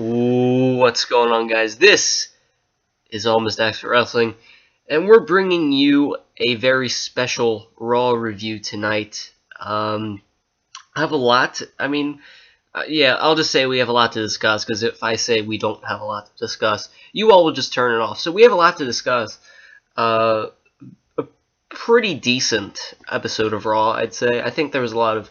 Ooh, what's going on, guys? This is Almost Acts for Wrestling, and we're bringing you a very special Raw review tonight. I have a lot. I'll just say we have a lot to discuss, because if I say we don't have a lot to discuss, you all will just turn it off. So we have a lot to discuss. A pretty decent episode of Raw, I'd say. I think there was a lot of...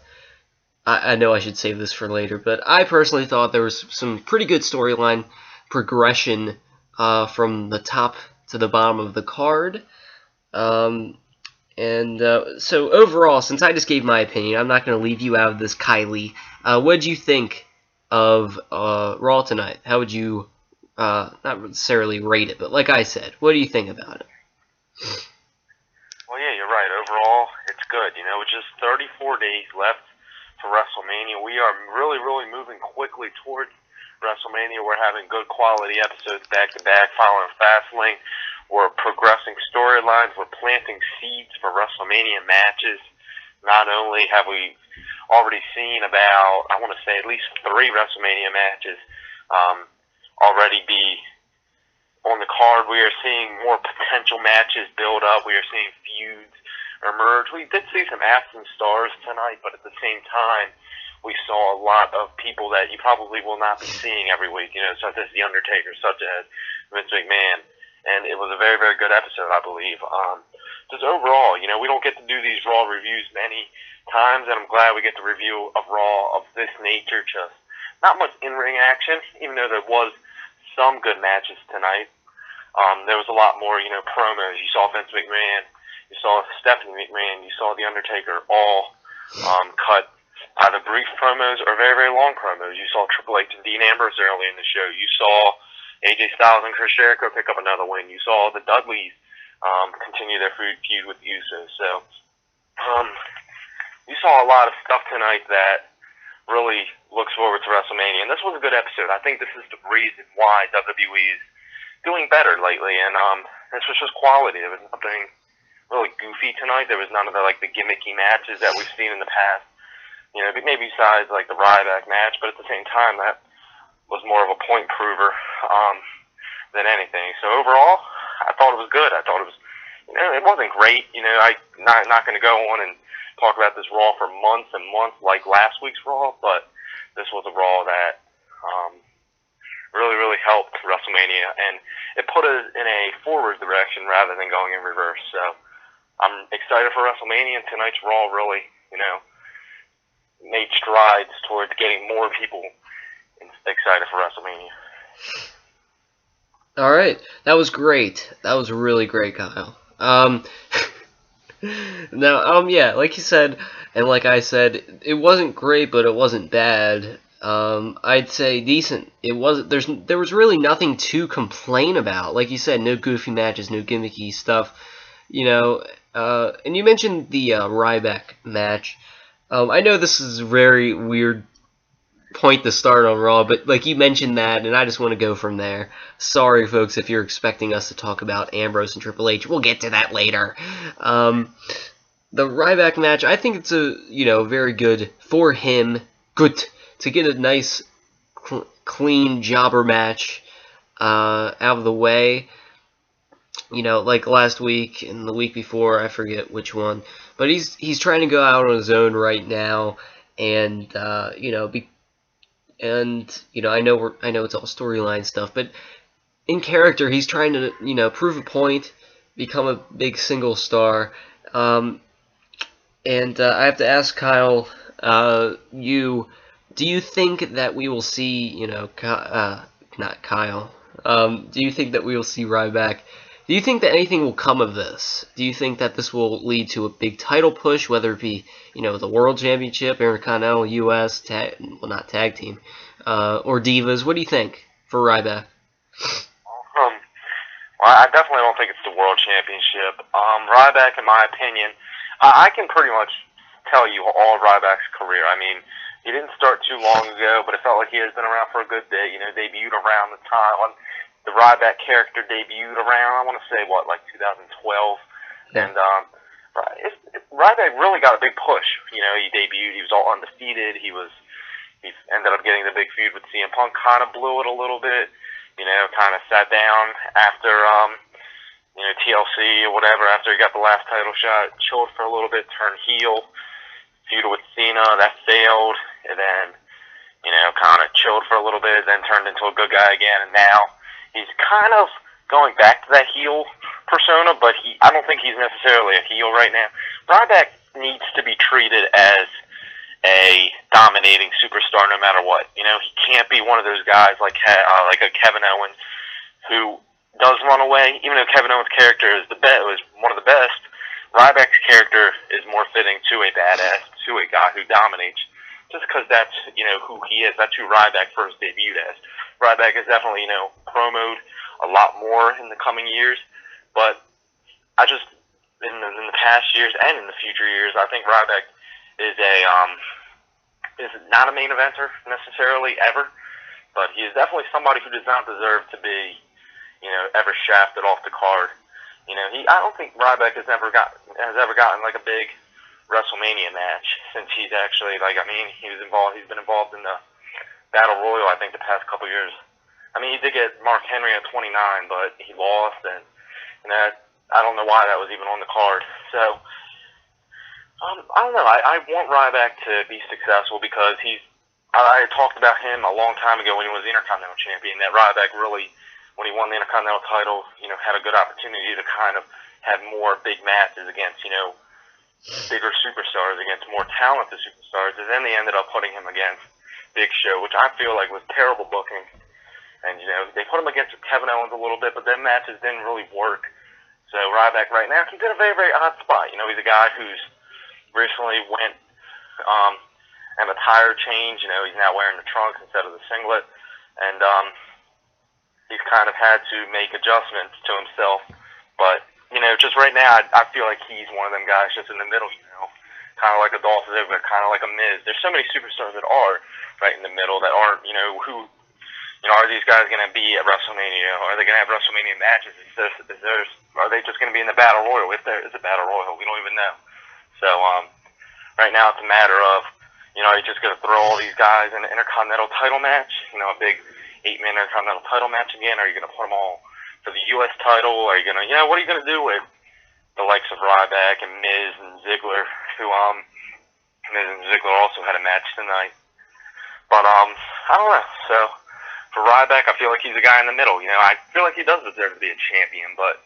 I know I should save this for later, but I personally thought there was some pretty good storyline progression from the top to the bottom of the card. So overall, since I just gave my opinion, I'm not going to leave you out of this, Kylie. What did you think of Raw tonight? How would you, not necessarily rate it, but like I said, what do you think about it? Well, yeah, you're right. Overall, it's good. With just 34 days left for WrestleMania, we are really moving quickly towards WrestleMania. We're having good quality episodes back to back, following Fastlane. We're progressing storylines. We're planting seeds for WrestleMania matches. Not only have we already seen about, I want to say, at least 3 WrestleMania matches already be on the card, we are seeing more potential matches build up. We are seeing feuds emerge. We did see some absent stars tonight, but at the same time, we saw a lot of people that you probably will not be seeing every week, such as The Undertaker, such as Vince McMahon. And it was a very good episode, I believe. Just overall, we don't get to do these Raw reviews many times, and I'm glad we get the review of Raw of this nature. Just not much in-ring action, even though there was some good matches tonight. There was a lot more, promos. You saw Vince McMahon, you saw Stephanie McMahon, you saw The Undertaker, all cut either brief promos or very long promos. You saw Triple H and Dean Ambrose early in the show. You saw AJ Styles and Chris Jericho pick up another win. You saw the Dudleys continue their feud with the Usos. So you saw a lot of stuff tonight that really looks forward to WrestleMania. And this was a good episode. I think this is the reason why WWE is doing better lately. And this was just quality. There was nothing really goofy tonight. There was none of the gimmicky matches that we've seen in the past. Maybe besides the Ryback match, but at the same time that was more of a point prover than anything. So overall, I thought it was good. I thought it was, it wasn't great. I'm not going to go on and talk about this Raw for months and months like last week's Raw, but this was a Raw that really helped WrestleMania, and it put us in a forward direction rather than going in reverse. So I'm excited for WrestleMania, and tonight's Raw really, made strides towards getting more people excited for WrestleMania. All right, that was great. That was really great, Kyle. Yeah, like you said, and like I said, it wasn't great, but it wasn't bad. I'd say decent. It wasn't. There was really nothing to complain about. Like you said, no goofy matches, no gimmicky stuff. And you mentioned the Ryback match. I know this is a very weird point to start on Raw, but you mentioned that, and I just want to go from there. Sorry, folks, if you're expecting us to talk about Ambrose and Triple H. We'll get to that later. The Ryback match, I think it's very good for him. Good to get a nice, clean jobber match out of the way. Like last week and the week before, I forget which one. But he's trying to go out on his own right now, and I know it's all storyline stuff, but in character, he's trying to prove a point, become a big single star. I have to ask Kyle, do you think that we will see not Kyle? Do you think that we will see Ryback? Do you think that anything will come of this? Do you think that this will lead to a big title push, whether it be, the World Championship, Intercontinental, US, not tag team, or Divas? What do you think for Ryback? Well, I definitely don't think it's the World Championship. Ryback, in my opinion, I can pretty much tell you all Ryback's career. I mean, he didn't start too long ago, but it felt like he has been around for a good bit. Debuted around the time when the Ryback character debuted around, I want to say, 2012. Yeah. And Ryback really got a big push. He debuted, he was all undefeated, he was, he ended up getting the big feud with CM Punk. Kind of blew it a little bit. Kind of sat down after TLC or whatever. After he got the last title shot, chilled for a little bit, turned heel, feuded with Cena, that failed, and then kind of chilled for a little bit, then turned into a good guy again, and now he's kind of going back to that heel persona, but I don't think he's necessarily a heel right now. Ryback needs to be treated as a dominating superstar no matter what. He can't be one of those guys like a Kevin Owens who does run away, even though Kevin Owens' character is was one of the best. Ryback's character is more fitting to a badass, to a guy who dominates, just because that's who he is. That's who Ryback first debuted as. Ryback is definitely promoted a lot more in the coming years, but I just in the past years and in the future years, I think Ryback is not a main eventer necessarily ever, but he is definitely somebody who does not deserve to be ever shafted off the card. I don't think Ryback has ever gotten like a big WrestleMania match since he's actually he's been involved in the Battle Royal I think the past couple years. He did get Mark Henry at 29, but he lost, and I don't know why that was even on the card. So I don't know. I want Ryback to be successful because I talked about him a long time ago when he was the Intercontinental Champion, that Ryback really, when he won the Intercontinental title, had a good opportunity to kind of have more big matches against, bigger superstars, against more talented superstars, and then they ended up putting him against Big Show, which I feel like was terrible booking. And, they put him against Kevin Owens a little bit, but then matches didn't really work. So Ryback right now, he's in a very, very odd spot. He's a guy who's recently went and a tire change. He's now wearing the trunks instead of the singlet. And he's kind of had to make adjustments to himself. But, just right now, I feel like he's one of them guys just in the middle, kind of like a Dolph Ziggler, kind of like a Miz. There's so many superstars that are right in the middle that aren't, who... are these guys going to be at WrestleMania? Are they going to have WrestleMania matches? Are they just going to be in the Battle Royal? If there is a Battle Royal, we don't even know. So, right now it's a matter of, are you just going to throw all these guys in an Intercontinental title match? A big 8-man Intercontinental title match again? Are you going to put them all for the U.S. title? Are you going to, what are you going to do with the likes of Ryback and Miz and Ziggler, who, Miz and Ziggler also had a match tonight. But, I don't know. So, for Ryback, I feel like he's a guy in the middle. I feel like he does deserve to be a champion, but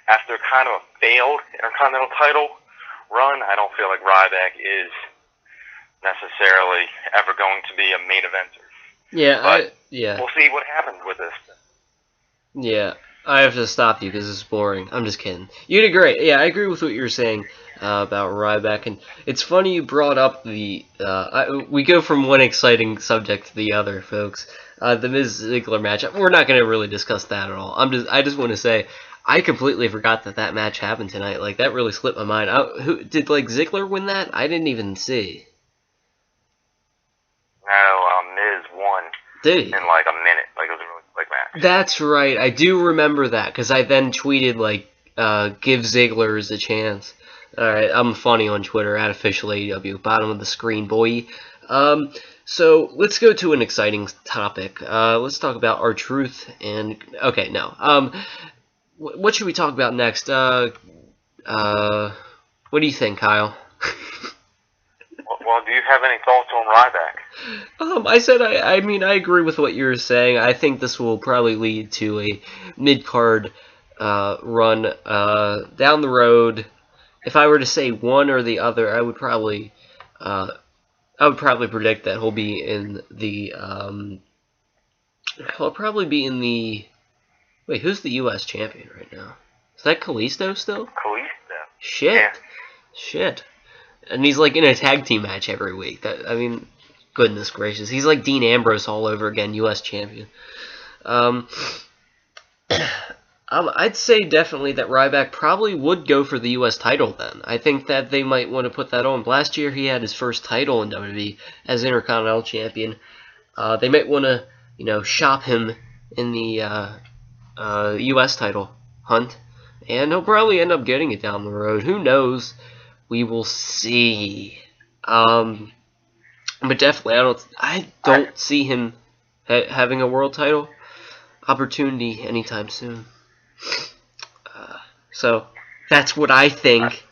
after kind of a failed Intercontinental title run, I don't feel like Ryback is necessarily ever going to be a main eventer. Yeah, but we'll see what happens with this. Yeah, I have to stop you because it's boring. I'm just kidding. You did great. Yeah, I agree with what you're saying about Ryback, and it's funny you brought up the. We go from one exciting subject to the other, folks. The Miz Ziggler match. We're not going to really discuss that at all. I just want to say, I completely forgot that match happened tonight. Like, that really slipped my mind. Who did Ziggler win that? I didn't even see. No, Miz won. Did he? In like a minute. Like, it was a really quick match. That's right. I do remember that because I then tweeted give Ziggler a chance. All right, I'm funny on Twitter at @officialaw. Bottom of the screen, boy. So let's go to an exciting topic. Let's talk about R-Truth and what should we talk about next? What do you think, Kyle? Well, do you have any thoughts on Ryback? I said I agree with what you're saying. I think this will probably lead to a mid-card run down the road. If I were to say one or the other, I would probably predict that he'll be in the. He'll probably be in the. Wait, who's the U.S. champion right now? Is that Kalisto still? Kalisto. Shit. And he's like in a tag team match every week. Goodness gracious, he's like Dean Ambrose all over again, U.S. champion. I'd say definitely that Ryback probably would go for the U.S. title then. I think that they might want to put that on. Last year he had his first title in WWE as Intercontinental Champion. They might want to, shop him in the U.S. title hunt. And he'll probably end up getting it down the road. Who knows? We will see. But definitely, I don't see him having a world title opportunity anytime soon. So that's what I think.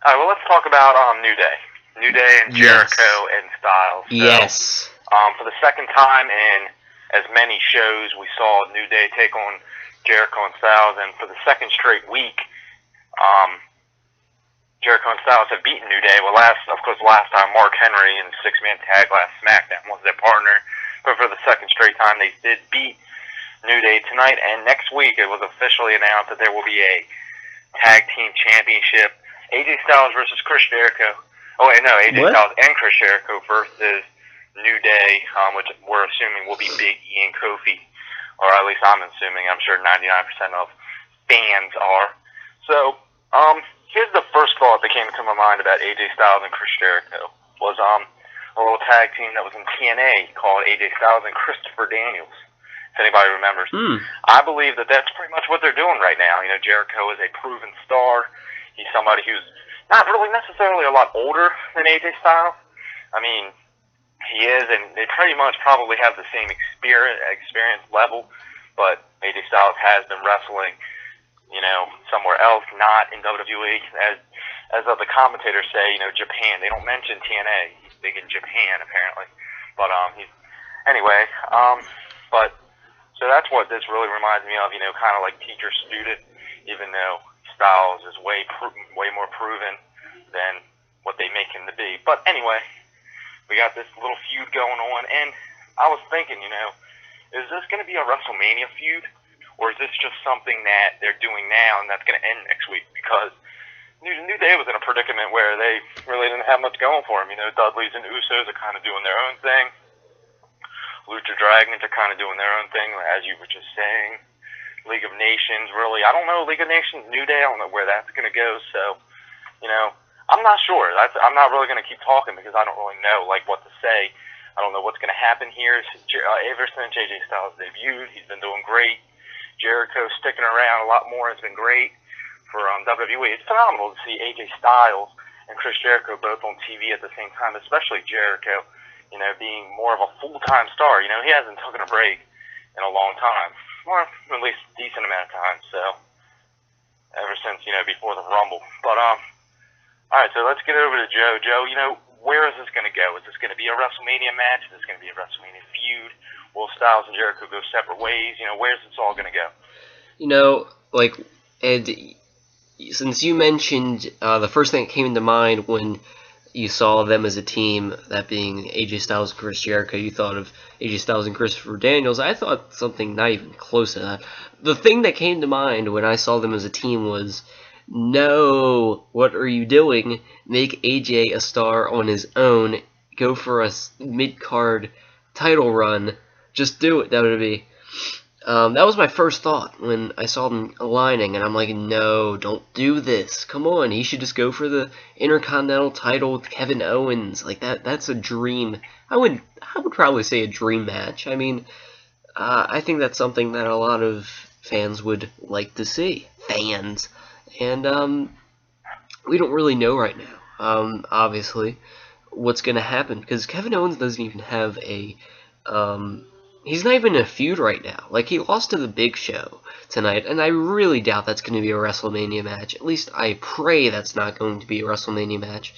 All right, well, let's talk about New Day. New Day and Jericho and Styles. So, Yes. For the second time in as many shows, we saw New Day take on Jericho and Styles, and for the second straight week, Jericho and Styles have beaten New Day. Well, last time Mark Henry in the six-man tag last SmackDown was their partner, but for the second straight time, they did beat New Day tonight. And next week, it was officially announced that there will be a tag team championship. AJ Styles versus Chris Jericho. Oh wait, no, AJ Styles and Chris Jericho versus New Day, which we're assuming will be Big E and Kofi, or at least I'm assuming. I'm sure 99% of fans are. So, here's the first thought that came into my mind about AJ Styles and Chris Jericho was a little tag team that was in TNA called AJ Styles and Christopher Daniels. If anybody remembers, I believe that that's pretty much what they're doing right now. You know, Jericho is a proven star. He's somebody who's not really necessarily a lot older than AJ Styles. I mean, he is, and they pretty much probably have the same experience level, but AJ Styles has been wrestling, you know, somewhere else, not in WWE. As the commentators say, you know, Japan. They don't mention TNA. He's big in Japan, apparently. But, so that's what this really reminds me of, you know, kind of like teacher-student, even though Styles is way more proven than what they make him to be. But anyway, we got this little feud going on, and I was thinking, you know, is this going to be a WrestleMania feud, or is this just something that they're doing now and that's going to end next week? Because New Day was in a predicament where they really didn't have much going for them. You know, Dudley's and Usos are kind of doing their own thing. Lucha Dragons are kind of doing their own thing, as you were just saying. League of Nations, really, I don't know, League of Nations, New Day, I don't know where that's going to go, so, you know, I'm not sure. I'm not really going to keep talking because I don't really know, like, what to say. I don't know what's going to happen here. Ever since AJ Styles debuted, he's been doing great. Jericho sticking around a lot more has been great for WWE. It's phenomenal to see AJ Styles and Chris Jericho both on TV at the same time, especially Jericho, you know, being more of a full-time star. You know, he hasn't taken a break in a long time. Or at least a decent amount of time, so ever since, you know, before the Rumble. But, alright, so let's get over to Joe. Joe, you know, where is this going to go? Is this going to be a WrestleMania match? Is this going to be a WrestleMania feud? Will Styles and Jericho go separate ways? You know, where's this all going to go? You know, like, Ed, since you mentioned the first thing that came into mind when you saw them as a team, that being AJ Styles and Chris Jericho, you thought of AJ Styles and Christopher Daniels. I thought something not even close to that. The thing that came to mind when I saw them as a team was, no, what are you doing? Make AJ a star on his own. Go for a mid-card title run. Just do it, WWE. That was my first thought when I saw them aligning, and I'm like, no, don't do this. Come on, he should just go for the Intercontinental title with Kevin Owens. Like, that's a dream. I would probably say a dream match. I mean, I think that's something that a lot of fans would like to see. Fans. And, we don't really know right now, obviously, what's going to happen, because Kevin Owens doesn't even have a, he's not even in a feud right now. Like, he lost to the Big Show tonight, and I really doubt that's going to be a WrestleMania match. At least I pray that's not going to be a WrestleMania match.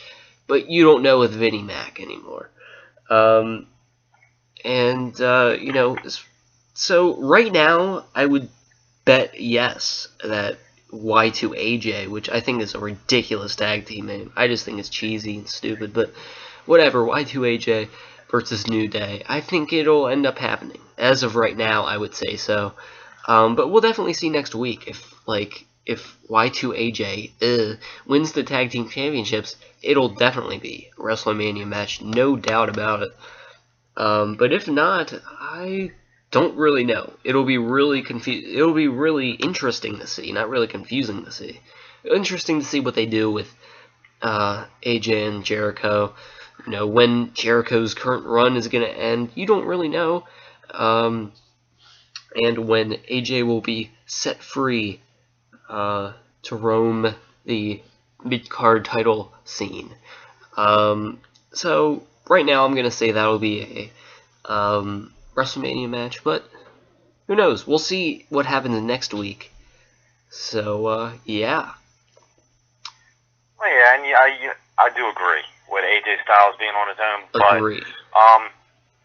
But you don't know with Vinnie Mac anymore. You know, so right now, I would bet yes that Y2AJ, which I think is a ridiculous tag team name. I just think it's cheesy and stupid, but whatever, Y2AJ versus New Day. I think it'll end up happening. As of right now, I would say so. But we'll definitely see next week if Y2AJ wins the tag team championships. It'll definitely be a WrestleMania match, no doubt about it. But if not, I don't really know. It'll be really It'll be really interesting to see, not really confusing to see. Interesting to see what they do with AJ and Jericho. You know, when Jericho's current run is going to end, you don't really know. And when AJ will be set free to roam the mid-card title scene. So right now I'm gonna say that'll be a WrestleMania match, but who knows? We'll see what happens next week. So yeah. Well, yeah, and I do agree with AJ Styles being on his own, but Agree.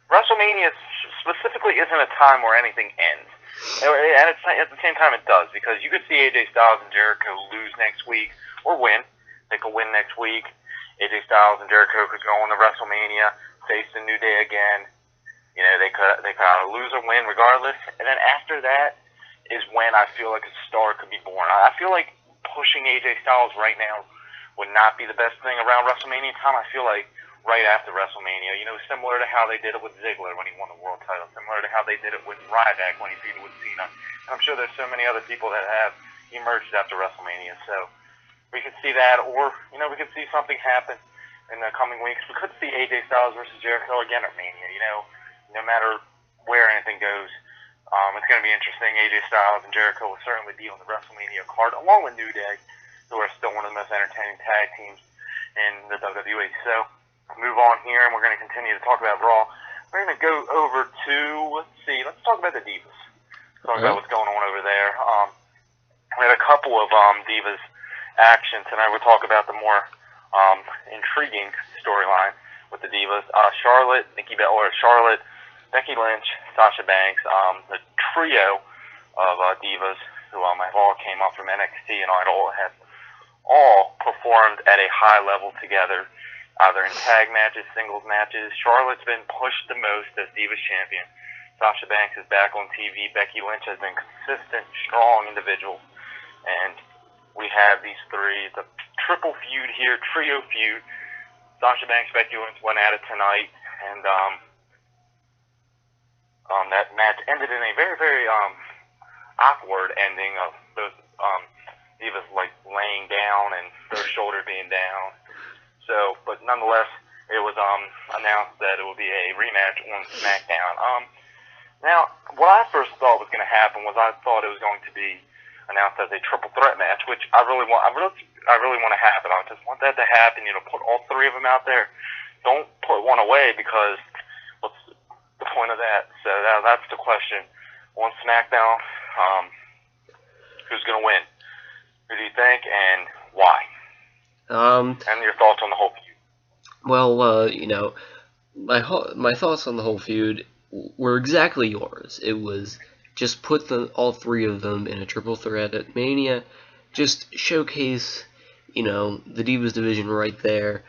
WrestleMania specifically isn't a time where anything ends. And at the same time it does, because you could see AJ Styles and Jericho lose next week, or win. They could win next week. AJ Styles and Jericho could go on to WrestleMania, face the New Day again. You know, they could lose or win regardless. And then after that is when I feel like a star could be born. I feel like pushing AJ Styles right now would not be the best thing around WrestleMania time. I feel like right after WrestleMania, you know, similar to how they did it with Ziggler when he won the world title, similar to how they did it with Ryback when he feuded with Cena. And I'm sure there's so many other people that have emerged after WrestleMania. So we could see that, or, you know, we could see something happen in the coming weeks. We could see AJ Styles versus Jericho again at Mania. You know, no matter where anything goes, it's going to be interesting. AJ Styles and Jericho will certainly be on the WrestleMania card, along with New Day, who are still one of the most entertaining tag teams in the WWE. So, move on here, and we're going to continue to talk about Raw. We're going to go over to, let's talk about the Divas. Talk about what's going on over there. We had a couple of Divas action tonight. We'll talk about the more intriguing storyline with the Divas. Charlotte, Becky Lynch, Sasha Banks, the trio of Divas who have all came up from NXT and all performed at a high level together, either in tag matches, singles matches. Charlotte's been pushed the most as Divas champion. Sasha Banks is back on TV. Becky Lynch has been consistent, strong individual. And we have these three, the triple feud here, trio feud. Sasha Banks, Becky Lynch went at it tonight, and that match ended in a very, very awkward ending of those Divas like laying down and their shoulder being down. So, but nonetheless, it was announced that it would be a rematch on SmackDown. Now, what I first thought was going to happen was I thought it was going to be announced as a triple threat match, which I really want to happen. I just want that to happen. You know, put all three of them out there. Don't put one away, because what's the point of that? So that's the question. On SmackDown, who's going to win? Who do you think, and why? And your thoughts on the whole feud. Well, you know, my thoughts on the whole feud were exactly yours. It was just put all three of them in a triple threat at Mania, just showcase, you know, the Divas division right there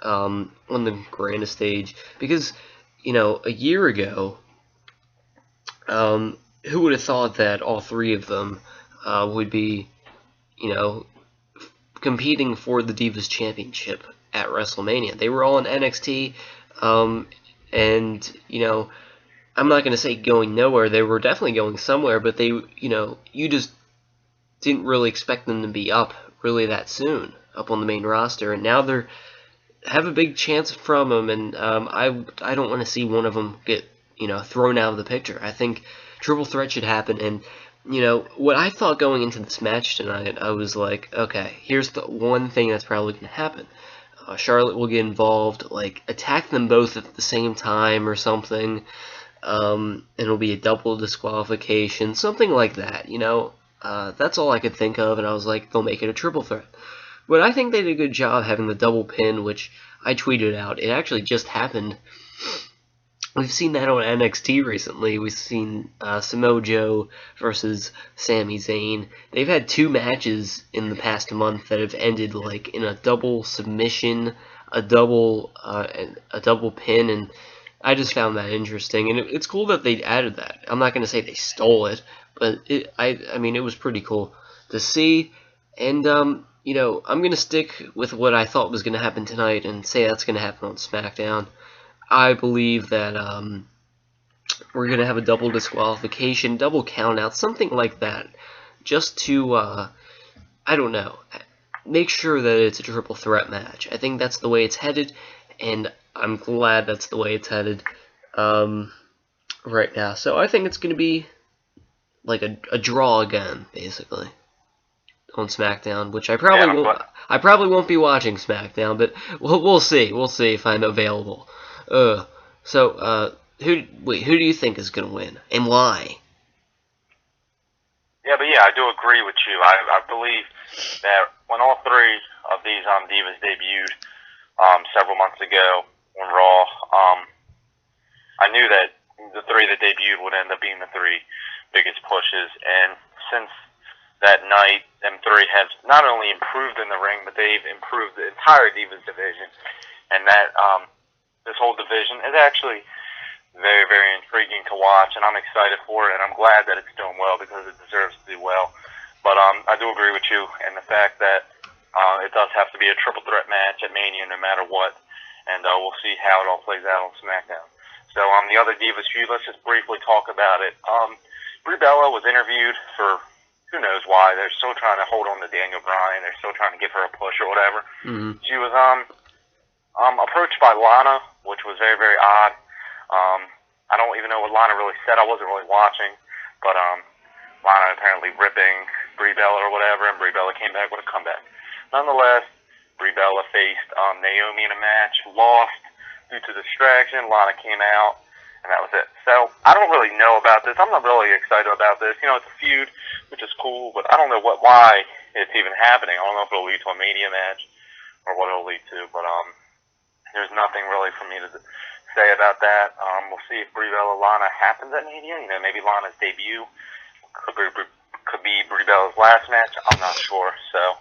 on the grandest stage. Because, you know, a year ago, who would have thought that all three of them would be, you know, competing for the Divas Championship at WrestleMania? They were all in NXT, and, you know, I'm not going to say going nowhere. They were definitely going somewhere, but they, you know, you just didn't really expect them to be up really that soon, up on the main roster, and now they're have a big chance from them, and I don't want to see one of them get, you know, thrown out of the picture. I think triple threat should happen, and, you know, what I thought going into this match tonight, I was like, okay, here's the one thing that's probably going to happen. Charlotte will get involved, like, attack them both at the same time or something, and it'll be a double disqualification, something like that, you know. That's all I could think of, and I was like, they'll make it a triple threat. But I think they did a good job having the double pin, which I tweeted out. It actually just happened. We've seen that on NXT recently. We've seen Samoa Joe versus Sami Zayn. They've had two matches in the past month that have ended like in a double submission, a double pin, and I just found that interesting. And it's cool that they added that. I'm not going to say they stole it, but I mean, it was pretty cool to see. And you know, I'm going to stick with what I thought was going to happen tonight and say that's going to happen on SmackDown. I believe that we're going to have a double disqualification, double countout, something like that, just to, I don't know, make sure that it's a triple threat match. I think that's the way it's headed, and I'm glad that's the way it's headed right now. So I think it's going to be like a draw again, basically. on SmackDown, which I Yeah, probably won't. I probably won't be watching SmackDown, but we'll see. We'll see if I'm available. Who do you think is gonna win and why? yeah, but yeah, I do agree with you. I believe that when all three of these divas debuted several months ago on Raw, I knew that the three that debuted would end up being the three biggest pushes. And since that night, them three have not only improved in the ring, but they've improved the entire Divas division. And that this whole division is actually very, very intriguing to watch, and I'm excited for it, and I'm glad that it's doing well because it deserves to do well. But I do agree with you in the fact that it does have to be a triple threat match at Mania no matter what, and we'll see how it all plays out on SmackDown. So the other Divas feud, let's just briefly talk about it. Brie Bella was interviewed for who knows why. They're still trying to hold on to Daniel Bryan. They're still trying to give her a push or whatever. Mm-hmm. She was approached by Lana, which was very, very odd. I don't even know what Lana really said. I wasn't really watching, but Lana apparently ripping Brie Bella or whatever, and Brie Bella came back with a comeback. Nonetheless, Brie Bella faced Naomi in a match, lost due to distraction. Lana came out, and that was it. So I don't really know about this. I'm not really excited about this. You know, it's a feud, which is cool, but I don't know why it's even happening. I don't know if it'll lead to a Mania match or what it'll lead to, but there's nothing really for me to say about that. We'll see if Brie Bella Lana happens at Mania. You know, maybe Lana's debut could be Brie Bella's last match. I'm not sure. So,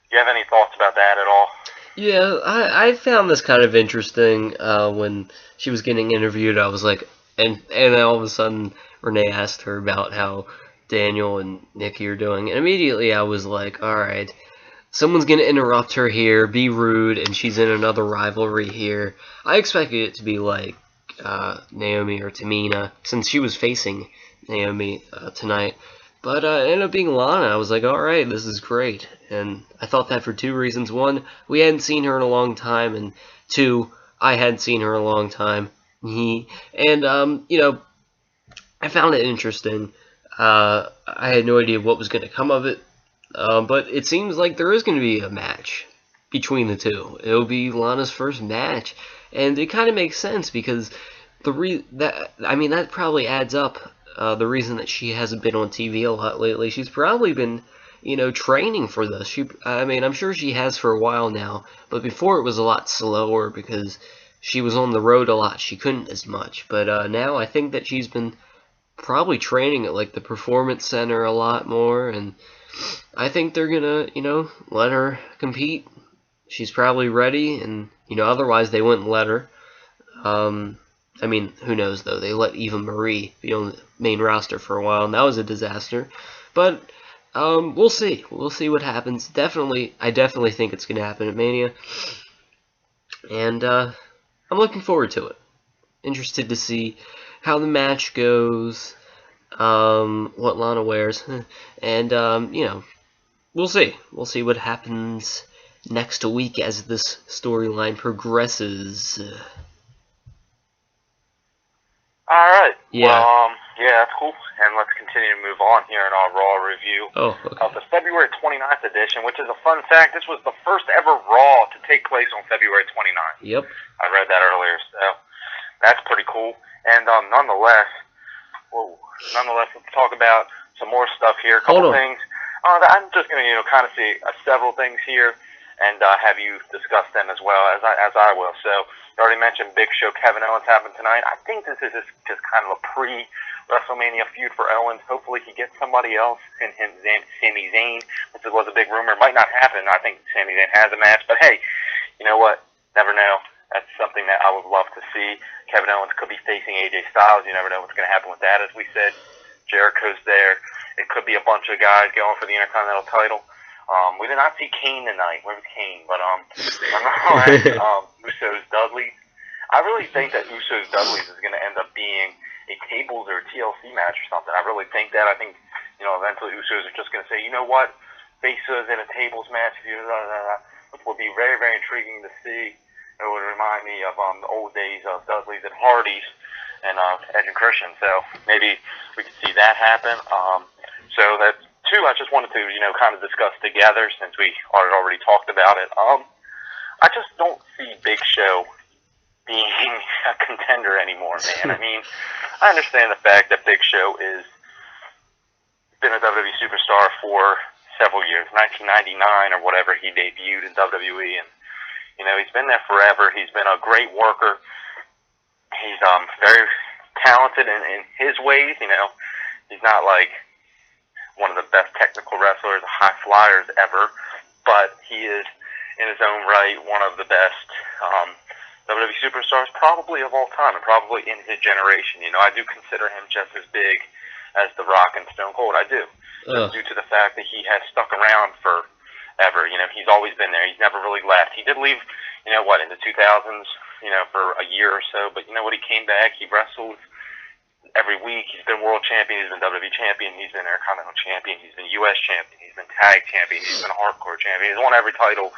do you have any thoughts about that at all? Yeah, I found this kind of interesting when she was getting interviewed. I was like, and then all of a sudden Renee asked her about how Daniel and Nikki are doing, and immediately I was like, all right, someone's gonna interrupt her here, be rude, and she's in another rivalry here. I expected it to be like Naomi or Tamina, since she was facing Naomi tonight. But it ended up being Lana. I was like, alright, this is great. And I thought that for two reasons. One, we hadn't seen her in a long time, and two, I hadn't seen her in a long time. And, you know, I found it interesting. I had no idea what was going to come of it. But it seems like there is going to be a match between the two. It'll be Lana's first match. And it kind of makes sense because that probably adds up. The reason that she hasn't been on TV a lot lately, she's probably been, you know, training for this. I'm sure she has for a while now, but before it was a lot slower because she was on the road a lot. She couldn't as much, but now I think that she's been probably training at like the Performance Center a lot more, and I think they're gonna, you know, let her compete. She's probably ready, and you know, otherwise they wouldn't let her. Who knows, though? They let Eva Marie be on the main roster for a while, and that was a disaster. But we'll see. We'll see what happens. I definitely think it's going to happen at Mania. And I'm looking forward to it. Interested to see how the match goes, what Lana wears, and, you know, we'll see. We'll see what happens next week as this storyline progresses. Alright. Yeah. Well, yeah, that's cool. And let's continue to move on here in our Raw review of the February 29th edition, which is a fun fact. This was the first ever Raw to take place on February 29th. Yep. I read that earlier, so that's pretty cool. And nonetheless, let's talk about some more stuff here. A couple things. I'm just going to, kind of see several things here and have you discuss them as well as I will. So, you already mentioned Big Show Kevin Owens happened tonight. I think this is just kind of a pre-WrestleMania feud for Owens. Hopefully he gets somebody else in Sami Zayn, which was a big rumor. It might not happen. I think Sami Zayn has a match. But hey, you know what? Never know. That's something that I would love to see. Kevin Owens could be facing AJ Styles. You never know what's going to happen with that. As we said, Jericho's there. It could be a bunch of guys going for the Intercontinental title. We did not see Kane tonight. Where was Kane? But Usos Dudley. I really think that Usos Dudley's is going to end up being a tables or TLC match or something. I really think that. I think eventually Usos are just going to say, you know what, faces in a tables match, which would be very, very intriguing to see. It would remind me of the old days of Dudley's and Hardy's and Edge and Christian. So maybe we could see that happen. So that's two I just wanted to, kind of discuss together since we already talked about it. I just don't see Big Show being a contender anymore, man. I mean, I understand the fact that Big Show is been a WWE superstar for several years, 1999 or whatever he debuted in WWE, and he's been there forever. He's been a great worker. He's very talented in his ways. He's not like one of the best technical wrestlers, high flyers ever, but he is in his own right one of the best WWE superstars probably of all time, and probably in his generation. I do consider him just as big as The Rock and Stone Cold. I do, due to the fact that he has stuck around forever. He's always been there. He's never really left. He did leave, in the 2000s, for a year or so. But when he came back, he wrestled every week. He's been world champion. He's been WWE champion. He's been Intercontinental champion. He's been U.S. champion. He's been tag champion. He's been hardcore champion. He's won every title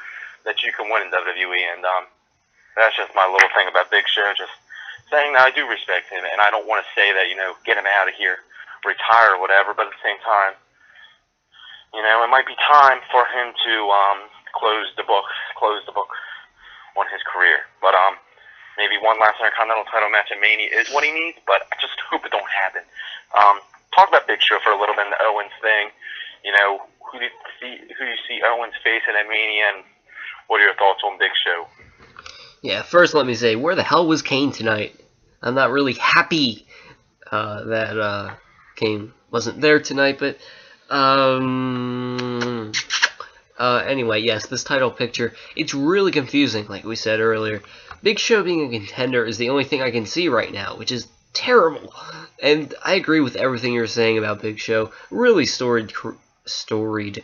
that you can win in WWE. And that's just my little thing about Big Show. Just saying that I do respect him, and I don't want to say that, get him out of here, retire or whatever. But at the same time, it might be time for him to close the book on his career. But maybe one last Intercontinental title match at Mania is what he needs, but I just hope it don't happen. Talk about Big Show for a little bit, and the Owens thing. Who do you see Owens facing at Mania, and what are your thoughts on Big Show? Yeah, first let me say, where the hell was Kane tonight? I'm not really happy that Kane wasn't there tonight, but anyway, yes, this title picture, it's really confusing, like we said earlier. Big Show being a contender is the only thing I can see right now, which is terrible. And I agree with everything you're saying about Big Show. Really storied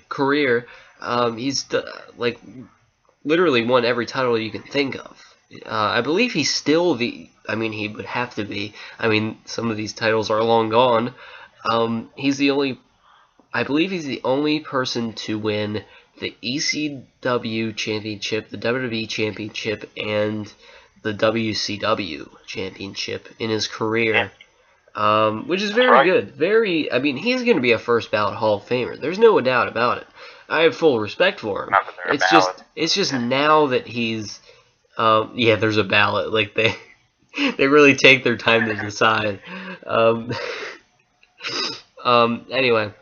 career. He's literally won every title you can think of. I believe he's still he would have to be. Some of these titles are long gone. I believe he's the only person to win the ECW Championship, the WWE Championship, and the WCW Championship in his career, which is very good. He's going to be a first ballot Hall of Famer. There's no doubt about it. I have full respect for him. It's just now that he's, there's a ballot. Like they really take their time to decide. Anyway,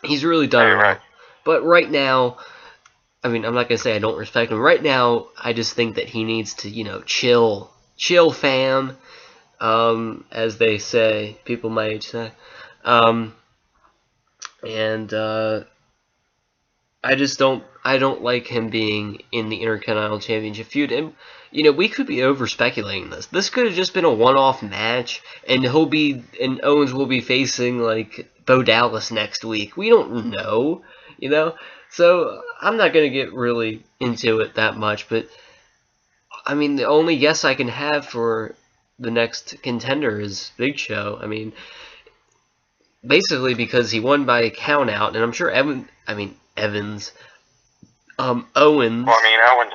he's really done it well. But right now, I'm not going to say I don't respect him. Right now, I just think that he needs to, chill fam, as they say, people my age say. I don't like him being in the Intercontinental Championship feud. And, we could be over-speculating this. This could have just been a one-off match, and Owens will be facing, Bo Dallas next week. We don't know, So, I'm not going to get really into it that much, but, the only guess I can have for the next contender is Big Show. Basically because he won by a count-out, and I'm sure Owens... Owens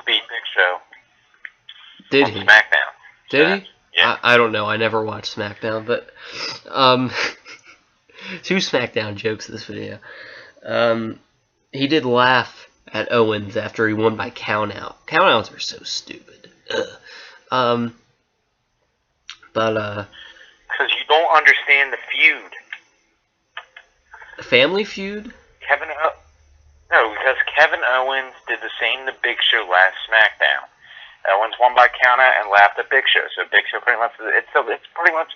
beat Big Show. Did he? SmackDown. Did he? Yeah. I don't know. I never watched SmackDown, but 2 SmackDown jokes this video. He did laugh at Owens after he won by countout. Countouts are so stupid. But because you don't understand the feud. The Family Feud? No, because Kevin Owens did the same to Big Show last SmackDown. Owens won by countout and laughed at Big Show. So Big Show pretty much, it's pretty much,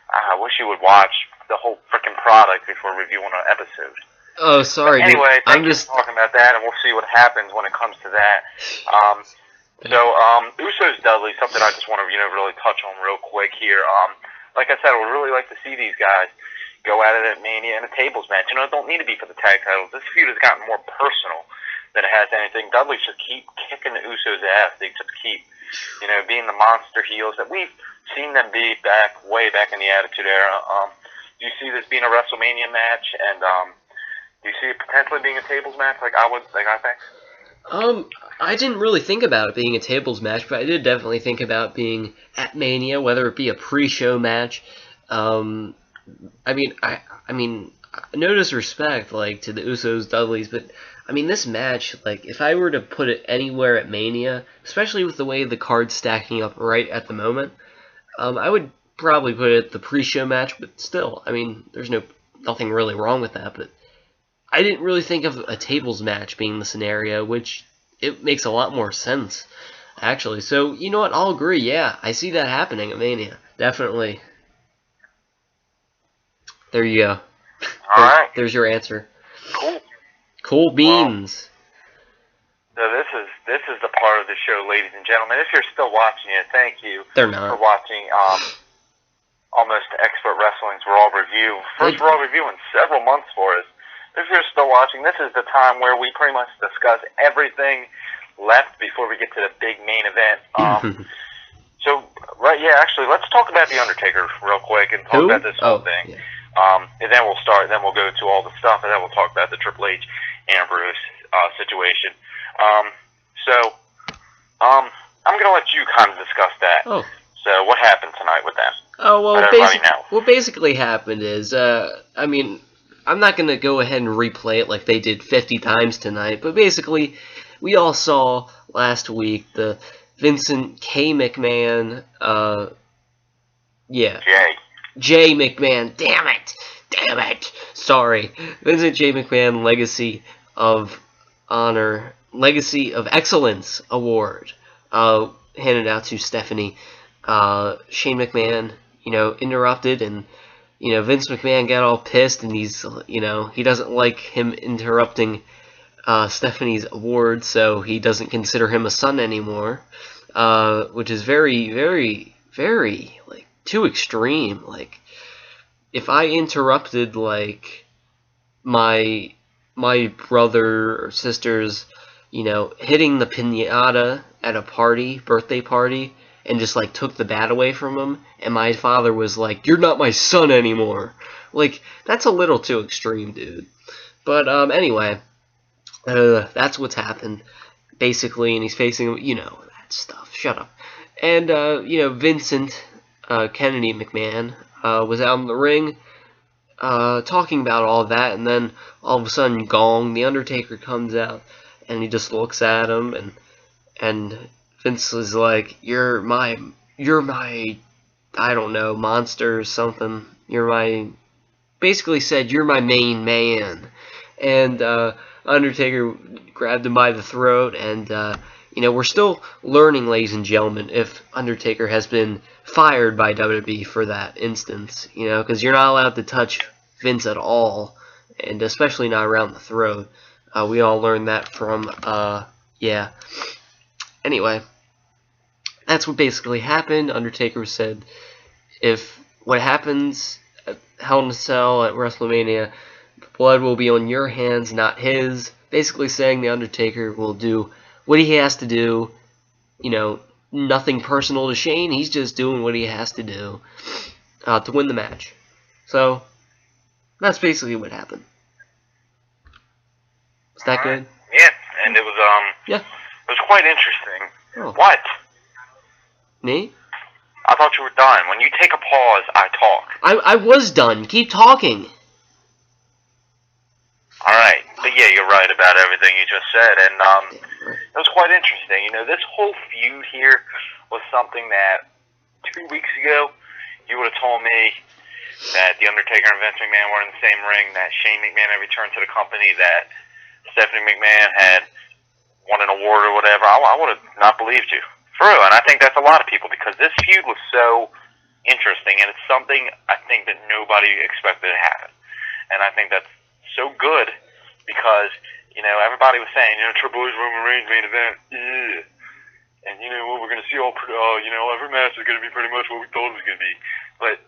I wish you would watch the whole freaking product before reviewing an episode. Oh, sorry. But anyway, I'm just talking about that, and we'll see what happens when it comes to that. Usos Dudley, something I just want to, really touch on real quick here. Like I said, I would really like to see these guys go at it at Mania in a tables match. It don't need to be for the tag titles. This feud has gotten more personal than it has anything. Dudley should keep kicking the Usos' ass. They just keep, being the monster heels that we've seen them be way back in the Attitude Era. Do you see this being a WrestleMania match? And do you see it potentially being a tables match like I think? I didn't really think about it being a tables match, but I did definitely think about being at Mania, whether it be a pre-show match. I no disrespect, like, to the Usos, Dudleys, but, I mean, this match, like, if I were to put it anywhere at Mania, especially with the way the card's stacking up right at the moment, I would probably put it the pre-show match, but still, I mean, there's nothing really wrong with that, but I didn't really think of a tables match being the scenario, which it makes a lot more sense, actually. So, you know what, I'll agree, yeah, I see that happening at Mania, definitely. There you go. Alright. There's your answer. Cool. Cool beans. So this is the part of the show, ladies and gentlemen. If you're still watching it, thank you They're not. for watching Almost Expert Wrestling's Raw review. First Raw review in several months for us. If you're still watching, this is the time where we pretty much discuss everything left before we get to the big main event. Actually, let's talk about The Undertaker real quick and talk about this whole thing. Yeah. And then we'll go to all the stuff, and then we'll talk about the Triple H Ambrose situation. I'm going to let you kind of discuss that. Oh. So, what happened tonight with them? Oh, well, Everybody know. what basically happened is, I mean, I'm not going to go ahead and replay it like they did 50 times tonight, but basically, we all saw last week the Vincent K. McMahon, J. McMahon, damn it, sorry, Vincent J. McMahon Legacy of Excellence Award, handed out to Stephanie. Shane McMahon, interrupted, and, Vince McMahon got all pissed, and he's, he doesn't like him interrupting Stephanie's award, so he doesn't consider him a son anymore, which is very, very, very, like, too extreme. Like, if I interrupted, like, my brother or sister's, hitting the piñata at a birthday party, and just, like, took the bat away from him, and my father was like, "You're not my son anymore." Like, that's a little too extreme, dude. But, anyway, that's what's happened, basically, and he's facing, that stuff. Shut up. And, Vincent Kennedy McMahon was out in the ring, talking about all that, and then all of a sudden, gong, the Undertaker comes out, and he just looks at him, and Vince is like, you're my, I don't know, monster or something. Basically said, you're my main man. And Undertaker grabbed him by the throat, and, we're still learning, ladies and gentlemen, if Undertaker has been fired by WWE for that instance, because you're not allowed to touch Vince at all, and especially not around the throat. We all learned that from, Anyway, that's what basically happened. Undertaker said, if what happens at Hell in a Cell at WrestleMania, blood will be on your hands, not his. Basically saying the Undertaker will do what he has to do. Nothing personal to Shane. He's just doing what he has to do to win the match. So, that's basically what happened. Was that good? Yeah, and it was, it was quite interesting. Oh. What? Me? I thought you were done. When you take a pause, I talk. I was done. Keep talking. Alright. But yeah, you're right about everything you just said. And it was quite interesting. This whole feud here was something that 2 weeks ago, you would have told me that The Undertaker and Vince McMahon were in the same ring, that Shane McMahon had returned to the company, that Stephanie McMahon had won an award or whatever. I would have not believed you. For real, and I think that's a lot of people, because this feud was so interesting, and it's something I think that nobody expected to happen. And I think that's so good, because, everybody was saying, Triple H Roman Reigns main event, and we're going to see every match is going to be pretty much what we thought it was going to be. But,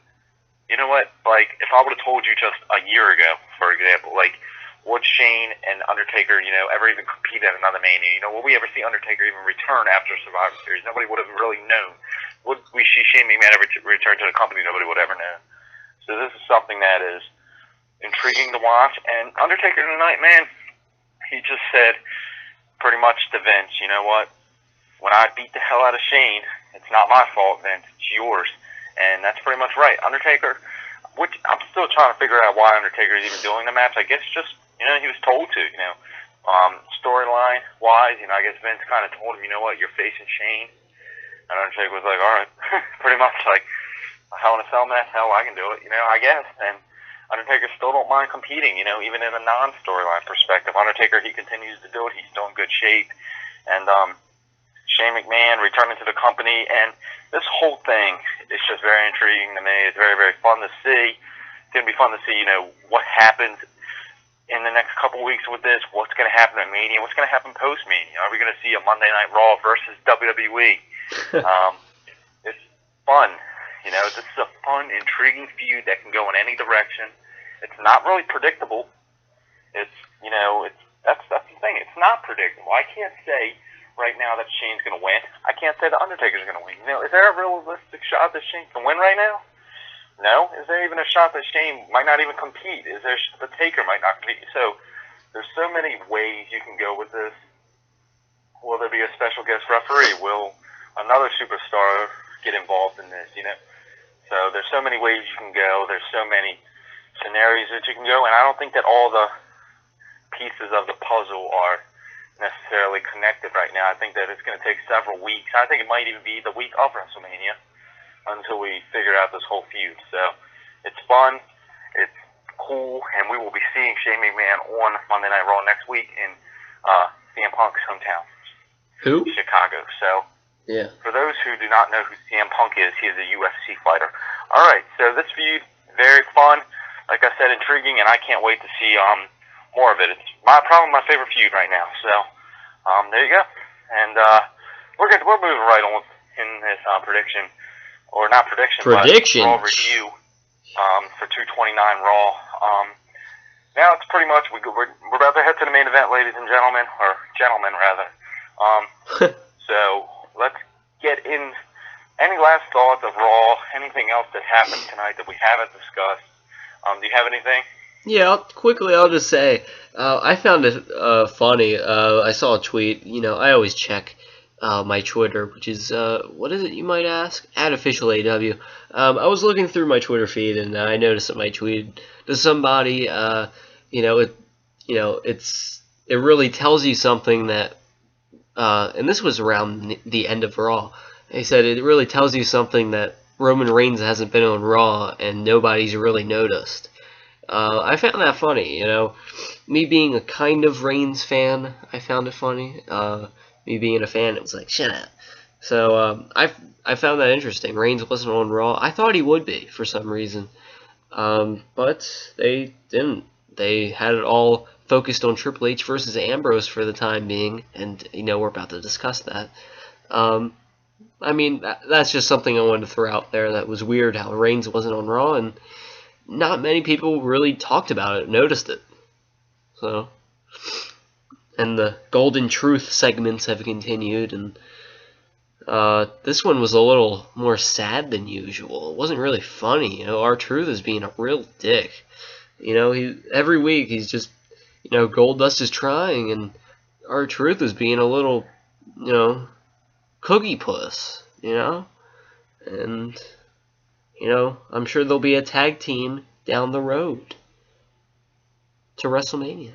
you know what, like, if I would have told you just a year ago, for example, like, would Shane and Undertaker, ever even compete at another Mania? Will we ever see Undertaker even return after Survivor Series? Nobody would have really known. Would we see Shane McMahon ever return to the company? Nobody would ever know. So this is something that is intriguing to watch. And Undertaker tonight, man, he just said pretty much to Vince, you know what? When I beat the hell out of Shane, it's not my fault, Vince. It's yours. And that's pretty much right. Undertaker, which I'm still trying to figure out why Undertaker is even doing the match. I guess just, he was told to, storyline wise, I guess Vince kind of told him, you know what, you're facing Shane. And Undertaker was like, all right, pretty much like, Hell in a Cell match, hell, I can do it, I guess. And Undertaker still don't mind competing, even in a non-storyline perspective. Undertaker, he continues to do it. He's still in good shape. And Shane McMahon returning to the company. And this whole thing is just very intriguing to me. It's very, very fun to see. It's going to be fun to see, what happens in the next couple weeks with this. What's going to happen at Mania? What's going to happen post-Mania? Are we going to see a Monday Night Raw versus WWE? It's fun. This is a fun, intriguing feud that can go in any direction. It's not really predictable. That's the thing. It's not predictable. I can't say right now that Shane's going to win. I can't say the Undertaker's going to win. Is there a realistic shot that Shane can win right now? No. Is there even a shot that Shane might not even compete? Is there the Taker might not compete? So there's so many ways you can go with this. Will there be a special guest referee? Will another superstar get involved in this? So there's so many ways you can go. There's so many scenarios that you can go, and I don't think that all the pieces of the puzzle are necessarily connected right now. I think that it's going to take several weeks. I think it might even be the week of WrestleMania until we figure out this whole feud. So it's fun, it's cool, and we will be seeing Shane McMahon on Monday Night Raw next week in CM Punk's hometown, Chicago. So yeah. For those who do not know who CM Punk is, he is a UFC fighter. All right, so this feud, very fun. Like I said, intriguing, and I can't wait to see more of it. It's probably my favorite feud right now. So there you go. And we're moving right on in this prediction, or not prediction, but Raw review for 229 Raw. Now it's pretty much we're about to head to the main event, ladies and gentlemen, or gentlemen rather. So let's get in. Any last thoughts of Raw? Anything else that happened tonight that we haven't discussed? Do you have anything? Yeah, I'll just say, I found it funny. I saw a tweet. I always check my Twitter, which is, what is it, you might ask? @officialAW. I was looking through my Twitter feed, and I noticed that my tweet to somebody, it really tells you something that, and this was around the end of Raw. They said it really tells you something that Roman Reigns hasn't been on Raw, and nobody's really noticed. I found that funny, Me being a kind of Reigns fan, I found it funny. Me being a fan, it was like, shut up. So I found that interesting. Reigns wasn't on Raw. I thought he would be for some reason. But they didn't. They had it all focused on Triple H versus Ambrose for the time being, and we're about to discuss that. That's just something I wanted to throw out there. That was weird how Reigns wasn't on Raw, and not many people really talked about it, noticed it. So, and the Golden Truth segments have continued, and this one was a little more sad than usual. It wasn't really funny. R-Truth is being a real dick. Every week he's just, Goldust is trying, and R-Truth is being a little, cookie puss, and, I'm sure there'll be a tag team down the road to WrestleMania.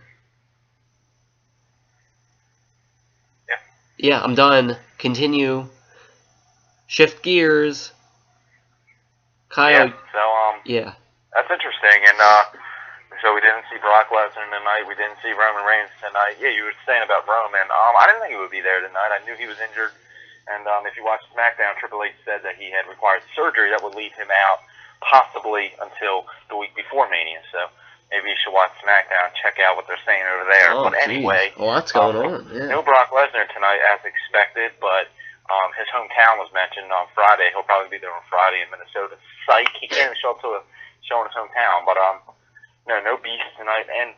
Yeah, I'm done. Continue. Shift gears. Kyle. Yeah, that's interesting, and, so we didn't see Brock Lesnar tonight. We didn't see Roman Reigns tonight. Yeah, you were saying about Roman. I didn't think he would be there tonight. I knew he was injured. And if you watch SmackDown, Triple H said that he had required surgery that would leave him out possibly until the week before Mania. So maybe you should watch SmackDown and check out what they're saying over there. Oh, but anyway, a lot's going on. Yeah. No Brock Lesnar tonight as expected, but his hometown was mentioned on Friday. He'll probably be there on Friday in Minnesota. Psych, he can't show up to showing his hometown, but no Beast tonight. And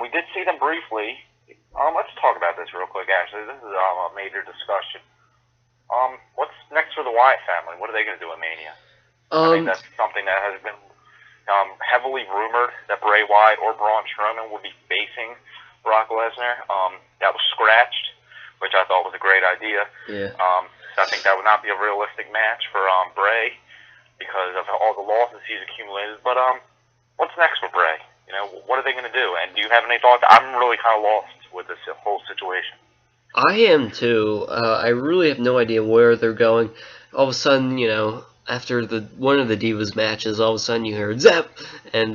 we did see them briefly. Let's talk about this real quick, actually. This is a major discussion. What's next for the Wyatt family? What are they going to do at Mania? I think that's something that has been heavily rumored that Bray Wyatt or Braun Strowman would be facing Brock Lesnar. That was scratched, which I thought was a great idea. Yeah. So I think that would not be a realistic match for Bray. because of all the losses he's accumulated. But what's next for Bray? You know, what are they going to do? And do you have any thoughts? I'm really kind of lost with this whole situation. I am too. I really have no idea where they're going. All of a sudden, you know, after one of the Divas matches, all of a sudden you hear Zep, and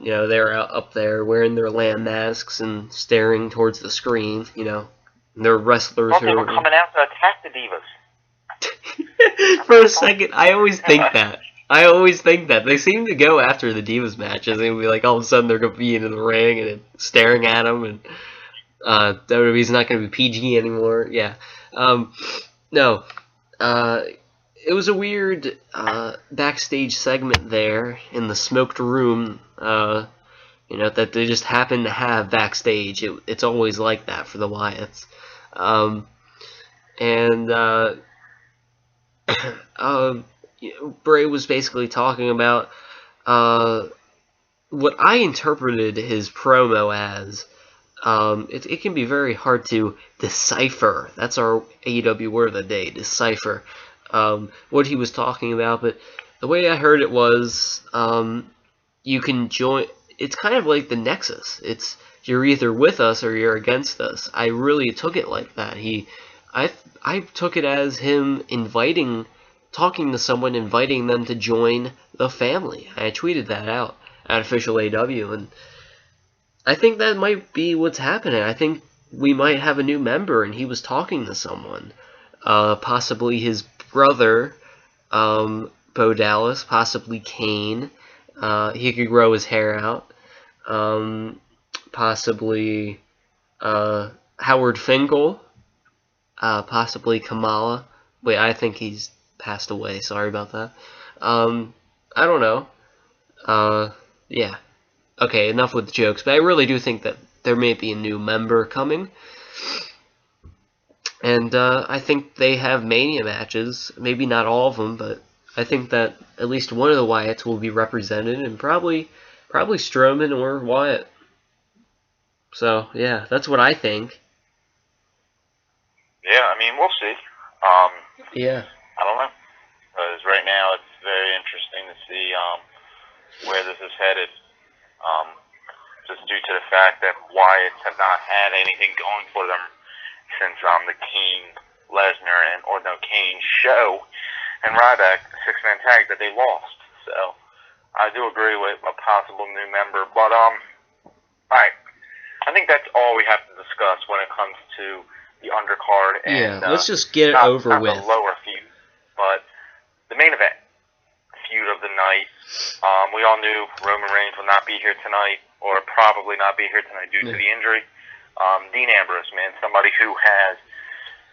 you know, they're up there wearing their lamb masks and staring towards the screen. You know, they're wrestlers They were coming out to attack the Divas. For a second, I always think that. They seem to go after the Divas matches, and be like, all of a sudden they're going to be into the ring and staring at them, and WWE's not going to be PG anymore. Yeah. No. It was a weird backstage segment there in the smoked room, you know, that they just happened to have backstage. It's always like that for the Wyatts. Bray was basically talking about what I interpreted his promo as. It can be very hard to decipher. That's our AEW word of the day, decipher. What he was talking about, but the way I heard it was, you can join. It's kind of like the Nexus. You're either with us or you're against us. I really took it like that. I took it as him talking to someone, inviting them to join the family. I tweeted that out at Official AEW, and I think that might be what's happening. I think we might have a new member, and he was talking to someone. Possibly his brother, Bo Dallas, possibly Kane. He could grow his hair out. Possibly Howard Finkel. Possibly Kamala. Wait, I think he's passed away. Sorry about that. I don't know. Yeah. Okay, enough with the jokes. But I really do think that there may be a new member coming. And I think they have Mania matches. Maybe not all of them, but I think that at least one of the Wyatts will be represented, and probably Strowman or Wyatt. So, yeah, that's what I think. Yeah, I mean, we'll see. Yeah. I don't know. Because right now it's very interesting to see where this is headed. Just due to the fact that Wyatts have not had anything going for them since the Kane show and Ryback, the six-man tag that they lost. So I do agree with a possible new member. But alright. I think that's all we have to discuss when it comes to the undercard and let's just get it over with. Not the lower feud, but the main event feud of the night. We all knew Roman Reigns would not be here tonight, or probably not be here tonight due to the injury. Dean Ambrose, man, somebody who has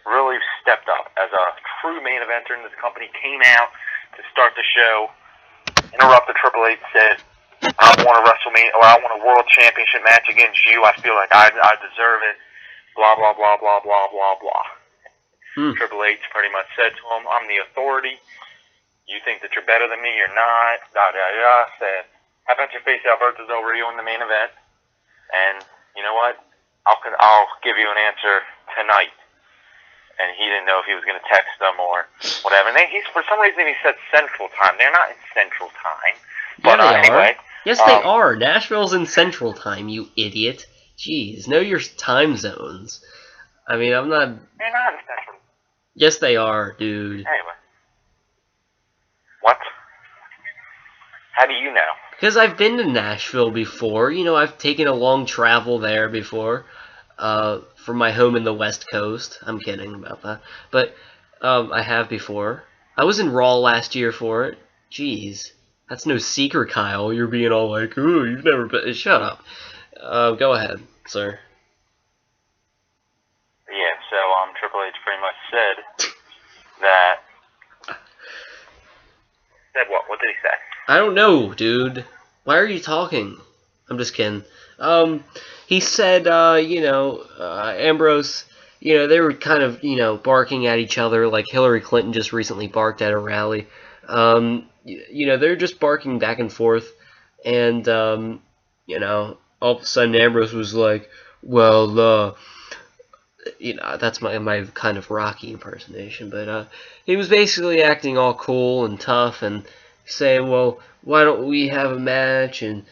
really stepped up as a true main eventer in this company, came out to start the show, interrupted Triple H, said, I want a WrestleMania, or I want a World Championship match against you. I feel like I deserve it. Blah, blah, blah, blah, blah, blah, blah. Triple H pretty much said to him, I'm the authority. You think that you're better than me, you're not. Da, da, da. Said, how about your face Alberto's over you in the main event? And you know what? I'll give you an answer tonight. And he didn't know if he was going to text them or whatever. And then for some reason he said Central Time. They're not in Central Time. But yeah, they anyway. Are. Yes, they are. Nashville's in Central Time, you idiot. Jeez, know your time zones. I mean, I'm not... They're not in Central. Yes, they are, dude. Anyway. What? How do you know? Because I've been to Nashville before. You know, I've taken a long travel there before. From my home in the West Coast. I'm kidding about that. But I have before. I was in Raw last year for it. Jeez. That's no secret, Kyle. You're being all like, ooh, you've never been... Shut up. Go ahead, sir. Yeah, so Triple H pretty much said that... Said what? What did he say? I don't know, dude. Why are you talking? I'm just kidding. He said, Ambrose, they were kind of, barking at each other like Hillary Clinton just recently barked at a rally. They're just barking back and forth. And, all of a sudden Ambrose was like, well, that's my kind of Rocky impersonation. But he was basically acting all cool and tough and saying, well, why don't we have a match? And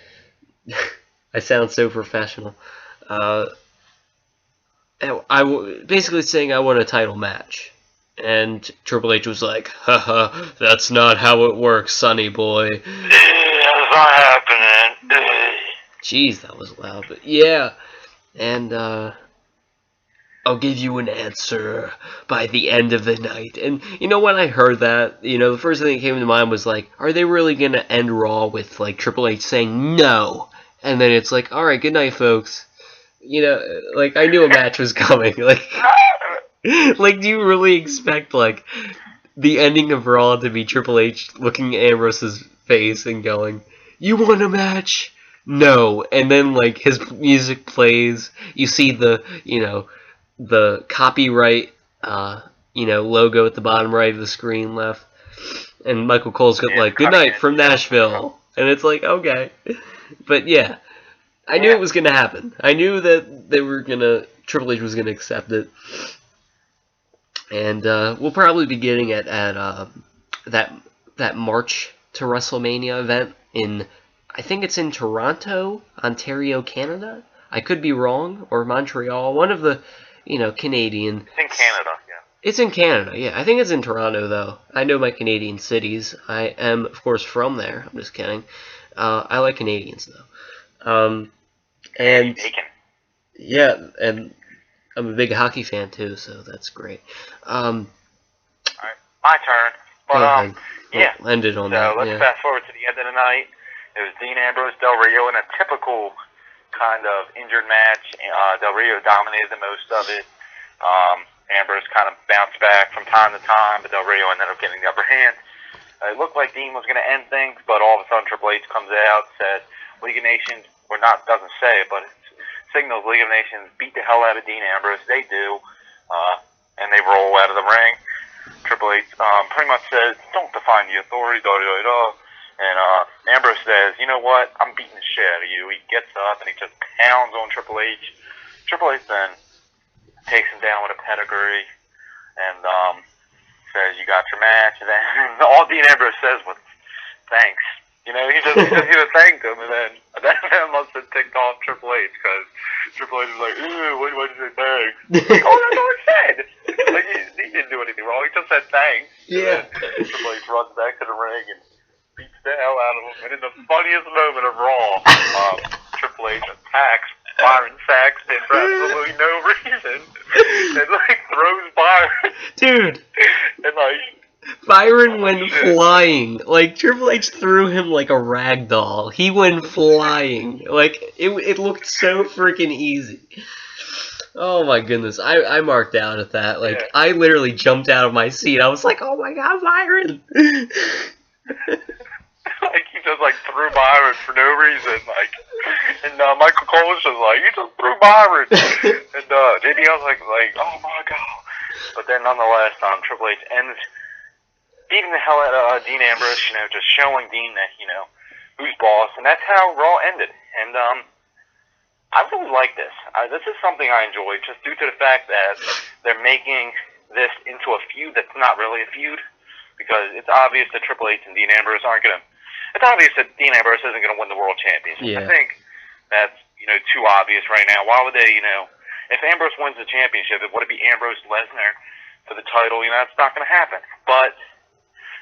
I sound so professional. Basically saying I want a title match. And Triple H was like, haha, that's not how it works, sonny boy. That's not happening. Jeez, that was loud, but yeah. And, I'll give you an answer by the end of the night. And, when I heard that, the first thing that came to mind was like, are they really gonna end Raw with, like, Triple H saying no? And then it's like, alright, good night, folks. Like, I knew a match was coming. Like, do you really expect, like, the ending of Raw to be Triple H looking at Ambrose's face and going, you want a match? No. And then, like, his music plays, you see the copyright, logo at the bottom right of the screen left, and Michael Cole's got, like, good night from Nashville. And it's like, okay. But, yeah. I knew it was going to happen. I knew that Triple H was going to accept it. And we'll probably be getting it at that March to WrestleMania event I think it's in Toronto, Ontario, Canada. I could be wrong, or Montreal, one of the, Canadian. It's in Canada, yeah. It's in Canada, yeah. I think it's in Toronto, though. I know my Canadian cities. I am, of course, from there. I'm just kidding. I like Canadians, though. And yeah, and I'm a big hockey fan too, so that's great. Alright, my turn. But yeah. We'll end it on so that. let's fast forward to the end of the night. It was Dean Ambrose, Del Rio in a typical kind of injured match. Del Rio dominated the most of it. Ambrose kind of bounced back from time to time, but Del Rio ended up getting the upper hand. It looked like Dean was going to end things, but all of a sudden Triple H comes out, says League of Nations, doesn't say it, but it signals League of Nations beat the hell out of Dean Ambrose. They do, and they roll out of the ring. Triple H pretty much says, don't define the authority, and Ambrose says, you know what, I'm beating the shit out of you. He gets up and he just pounds on Triple H. Triple H then takes him down with a pedigree and says, you got your match. And then all Dean Ambrose says was, thanks. He just thanked him, and then that must have ticked off Triple H, because Triple H was like, ew, why'd you say thanks? Like, oh, that's all he said. Like, he didn't do anything wrong, he just said thanks. Yeah. And then Triple H runs back to the ring and beats the hell out of him, and in the funniest moment of Raw, Triple H attacks Byron Saxton for absolutely no reason, and, like, throws Byron. Dude. And, like, Byron went flying. Like, Triple H threw him like a rag doll. He went flying. Like, it looked so freaking easy. Oh my goodness. I marked out at that. Like, yeah. I literally jumped out of my seat. I was like, oh my god, Byron! Like, he just, like, threw Byron for no reason. Like, and Michael Cole was just like, you just threw Byron! And JBL was like, oh my god. But then nonetheless, Triple H ends beating the hell out of Dean Ambrose, just showing Dean that, who's boss, and that's how Raw ended. And I really like this. This is something I enjoy, just due to the fact that they're making this into a feud that's not really a feud, because it's obvious that Triple H and Dean Ambrose aren't going to... It's obvious that Dean Ambrose isn't going to win the World Championship. Yeah. I think that's, too obvious right now. Why would they, if Ambrose wins the championship, would it be Ambrose Lesnar for the title? It's not going to happen. But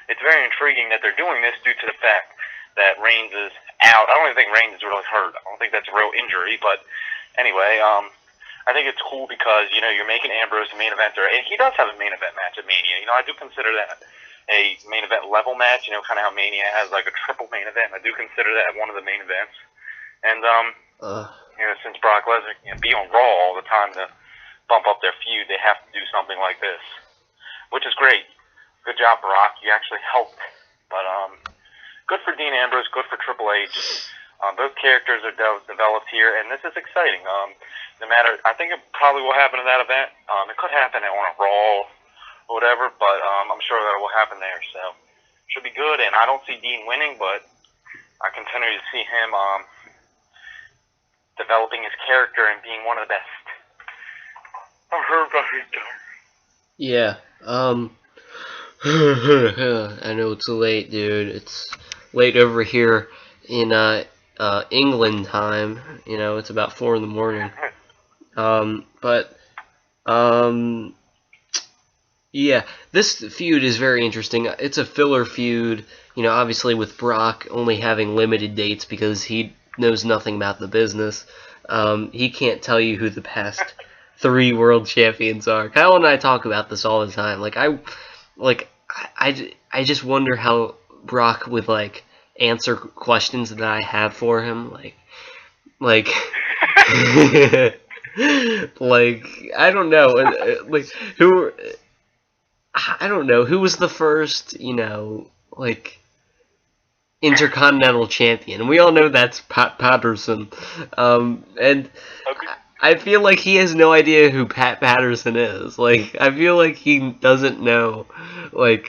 it's very intriguing that they're doing this due to the fact that Reigns is out. I don't even think Reigns is really hurt. I don't think that's a real injury, but anyway, I think it's cool because, you're making Ambrose a main eventer, and he does have a main event match at Mania. I do consider that a main event level match, kind of how Mania has like a triple main event. I do consider that one of the main events. And, since Brock Lesnar can't be on Raw all the time to bump up their feud, they have to do something like this, which is great. Good job, Brock. You actually helped. But good for Dean Ambrose, good for Triple H. Both characters are developed here, and this is exciting. No matter, I think it probably will happen in that event. It could happen on a Raw or whatever, but I'm sure that it will happen there. So should be good. And I don't see Dean winning, but I continue to see him developing his character and being one of the best. Yeah. I know it's late, dude. late over here in England time. You know, it's about 4 in the morning. But yeah, this feud is very interesting. It's a filler feud, you know, obviously with Brock only having limited dates because he knows nothing about the business. He can't tell you who the past 3 world champions are. Kyle and I talk about this all the time. I just wonder how Brock would like answer questions that I have for him, like like I don't know, like who I don't know who was the first, you know, like Intercontinental Champion. And we all know that's Pat Patterson. And Okay. I feel like he has no idea who Pat Patterson is. Like, I feel like he doesn't know, like,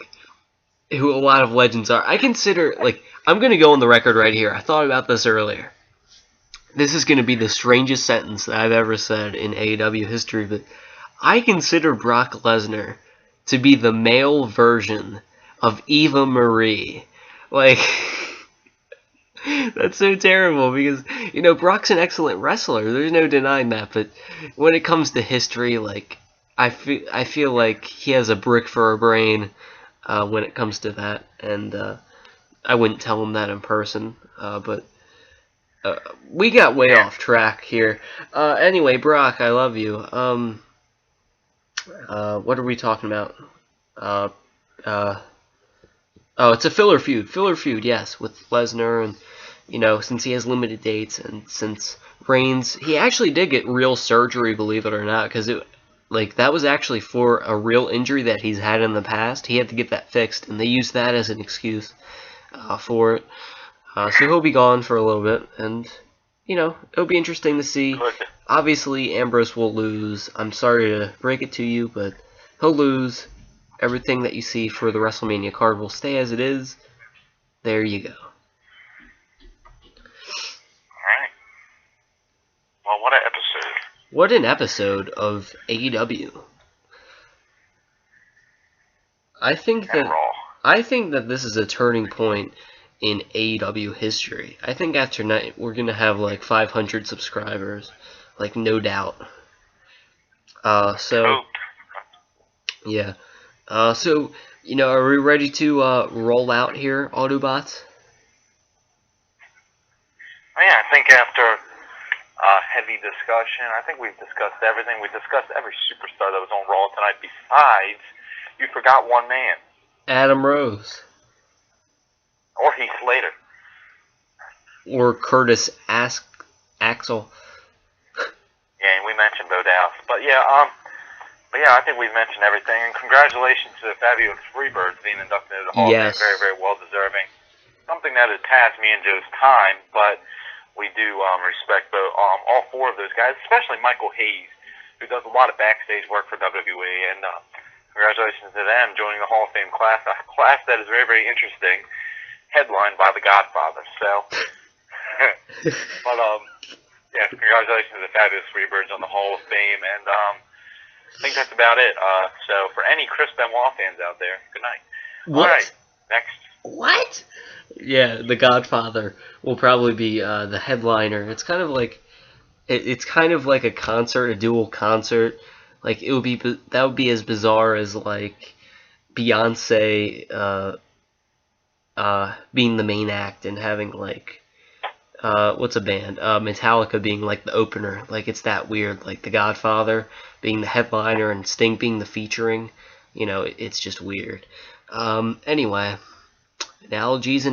who a lot of legends are. I consider, like, I'm going to go on the record right here. I thought about this earlier. This is going to be the strangest sentence that I've ever said in AEW history, but I consider Brock Lesnar to be the male version of Eva Marie. Like, that's so terrible because, you know, Brock's an excellent wrestler. There's no denying that, but when it comes to history, like, I feel like he has a brick for a brain when it comes to that, and I wouldn't tell him that in person, but we got way off track here. Anyway, Brock, I love you. What are we talking about? Oh, it's a filler feud. Filler feud, yes, with Lesnar, and you know, since he has limited dates, and since Reigns, he actually did get real surgery, believe it or not, because that was actually for a real injury that he's had in the past. He had to get that fixed, and they used that as an excuse for it. So he'll be gone for a little bit, and you know, it'll be interesting to see. Good. Obviously, Ambrose will lose. I'm sorry to break it to you, but he'll lose. Everything that you see for the WrestleMania card will stay as it is. There you go. Alright. Well, what an episode. What an episode of AEW. I think And Raw. that this is a turning point in AEW history. I think after tonight we're gonna have like 500 subscribers, like no doubt. So yeah. So you know, are we ready to roll out here, Autobots? Yeah, I think after heavy discussion, I think we've discussed everything. We discussed every superstar that was on Raw tonight. Besides, you forgot one man. Adam Rose. Or Heath Slater. Or Curtis Axel. Yeah, and we mentioned Bo Dallas. But yeah, I think we've mentioned everything. And congratulations to the fabulous Freebirds being inducted into the Hall of Fame. Yes. Very, very well deserving. Something that has passed me and Joe's time, but we do respect all 4 of those guys, especially Michael Hayes, who does a lot of backstage work for WWE. And congratulations to them joining the Hall of Fame class, a class that is very, very interesting, headlined by The Godfather. So, but yeah, congratulations to the fabulous Freebirds on the Hall of Fame, and I think that's about it. So for any Chris Benoit fans out there, good night. What? All right, next. What? Yeah, The Godfather will probably be the headliner. It's kind of like a concert, a dual concert. Like that would be as bizarre as like Beyonce being the main act and having like what's a band? Metallica being like the opener. Like it's that weird. Like The Godfather being the headliner and Sting being the featuring. You know, it's just weird. Anyway. Analogies.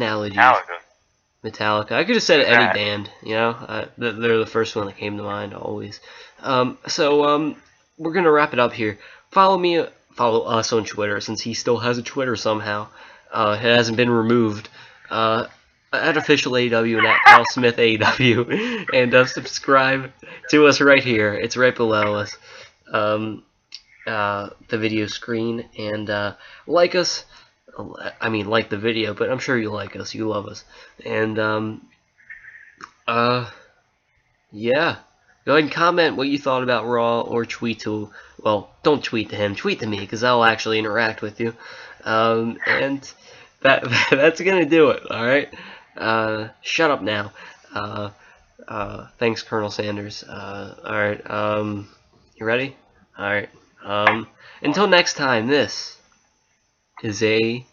Metallica. I could have said any band, you know. They're the first one that came to mind, always. So we're going to wrap it up here. Follow us on Twitter, since he still has a Twitter somehow. It hasn't been removed. At Official AEW and at Paul Smith AEW. And subscribe to us right here. It's right below us. The video screen. And like us. I mean, like the video, but I'm sure you like us. You love us. And, yeah. Go ahead and comment what you thought about Raw, or tweet to, well, don't tweet to him. Tweet to me, because I'll actually interact with you. And, that's gonna do it. All right. Shut up now. Thanks, Colonel Sanders. All right. You ready? All right. Until next time, this is AEW.